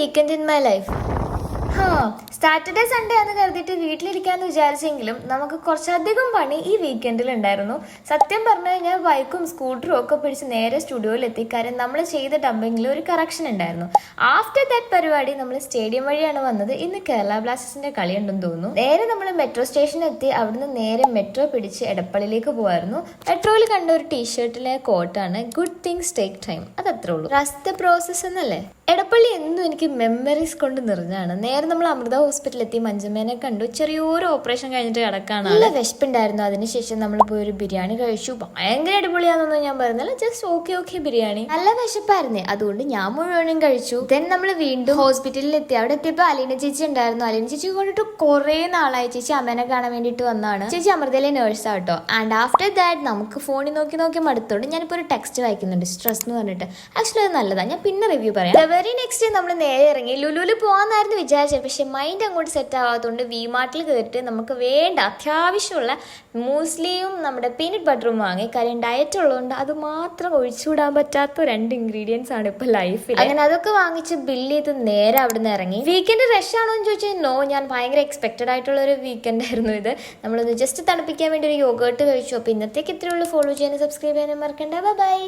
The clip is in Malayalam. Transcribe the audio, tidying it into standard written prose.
Weekend in my life. Saturday Sunday എന്ന് കരുതിയിട്ട് വീട്ടിലിരിക്കാന്ന് വിചാരിച്ചെങ്കിലും നമുക്ക് കുറച്ചധികം പണി ഈ വീക്കെൻഡിൽ ഉണ്ടായിരുന്നു. സത്യം പറഞ്ഞു കഴിഞ്ഞാൽ ബൈക്കും സ്കൂട്ടറും ഒക്കെ പിടിച്ച് നേരെ സ്റ്റുഡിയോയിലെത്തി. കാര്യം നമ്മൾ ചെയ്ത ഡബിങ്ങിൽ ഒരു കറക്ഷൻ ഉണ്ടായിരുന്നു. ആഫ്റ്റർ ദാറ്റ് പരിപാടി നമ്മൾ സ്റ്റേഡിയം വഴിയാണ് വന്നത്. ഇന്ന് കേരള ബ്ലാസ്റ്റേഴ്സിന്റെ കളി ഉണ്ടെന്ന് തോന്നുന്നു. നേരെ നമ്മൾ മെട്രോ സ്റ്റേഷനിൽ എത്തി. അവിടുന്ന് നേരെ മെട്രോ പിടിച്ച് എടപ്പള്ളിയിലേക്ക് പോകുമായിരുന്നു. മെട്രോയിൽ കണ്ട ഒരു ടീഷർട്ടിലെ കോട്ടാണ് ഗുഡ് തിങ്സ് ടേക്ക് ടൈം. അതത്രേ ഉള്ളൂ. ട്രസ്റ്റ് പ്രോസസ് എന്നല്ലേ. എടപ്പള്ളി എന്നും എനിക്ക് മെമ്മറീസ് കൊണ്ട് നിറഞ്ഞാണ്. നേരെ നമ്മൾ അമൃത ഹോസ്പിറ്റലിൽ എത്തി. മഞ്ജുമേനെ കണ്ടു. ചെറിയൊരു ഓപ്പറേഷൻ കഴിഞ്ഞിട്ട് കിടക്കാണ്. നല്ല വിശപ്പുണ്ടായിരുന്നു. അതിനുശേഷം നമ്മൾ പോയി ഒരു ബിരിയാണി കഴിച്ചു. ഭയങ്കര അടിപൊളിയാണെന്നൊന്നും ഞാൻ പറയുന്നില്ല, ജസ്റ്റ് ഓക്കെ ബിരിയാണി. നല്ല വിശപ്പായിരുന്നേ, അതുകൊണ്ട് ഞാൻ മുഴുവനും കഴിച്ചു. ദെൻ നമ്മൾ വീണ്ടും ഹോസ്പിറ്റലിൽ എത്തി. അവിടെ എത്തിയപ്പോൾ അലീന ചേച്ചി ഉണ്ടായിരുന്നു. അലീന ചേച്ചി കൊണ്ടിട്ട് കുറെ നാളായി. ചേച്ചി അമ്മേനെ കാണാൻ വേണ്ടിയിട്ട് വന്നതാണ്. ചേച്ചി അമൃതയിലെ നേഴ്സാട്ടോ. ആൻഡ് ആഫ്റ്റർ ദാറ്റ് നമുക്ക് ഫോണിൽ നോക്കി മടുത്തോണ്ട് ഞാനിപ്പോൾ ഒരു ടെക്സ്റ്റ് വായിക്കുന്നുണ്ട്, സ്ട്രെസ് എന്ന് പറഞ്ഞിട്ട്. ആക്ച്വലി അത് നല്ലതാണ്, ഞാൻ പിന്നെ റിവ്യൂ പറയാം. വെരി നെക്സ്റ്റ് നമ്മൾ നേരെ ഇറങ്ങി ലുലുവിൽ പോകാമെന്നായിരുന്നു വിചാരിച്ചത്. പക്ഷെ മൈൻഡ് അങ്ങോട്ട് സെറ്റ് ആവാത്തതുകൊണ്ട് വി മാർട്ടിൽ കയറിയിട്ട് നമുക്ക് വേണ്ട അത്യാവശ്യമുള്ള മൂസ്ലിയും നമ്മുടെ പീനട്ട് ബട്ടറും വാങ്ങി. കാര്യം ഡയറ്റ് ഉള്ളതുകൊണ്ട് അത് മാത്രം ഒഴിച്ചുവിടാൻ പറ്റാത്ത 2 ഇൻഗ്രീഡിയൻസ് ആണ് ഇപ്പൊ ലൈഫിൽ. അങ്ങനെ അതൊക്കെ വാങ്ങിച്ച് ബില്ല് ചെയ്ത് നേരെ അവിടെ നിന്ന് ഇറങ്ങി. വീക്കെൻഡ് റഷ് ആണോ എന്ന് ചോദിച്ചാൽ നോ, ഞാൻ ഭയങ്കര എക്സ്പെക്റ്റഡ് ആയിട്ടുള്ള ഒരു വീക്കെൻഡ് ആയിരുന്നു ഇത്. നമ്മളൊന്ന് ജസ്റ്റ് തണുപ്പിക്കാൻ വേണ്ടി ഒരു യോഗേർട്ട് കഴിച്ചു. അപ്പോൾ ഇന്നത്തേക്ക് ഇത്രയുള്ളൂ. ഫോളോ ചെയ്യാനും സബ്സ്ക്രൈബ് ചെയ്യാനും മറക്കണ്ട. ബൈ.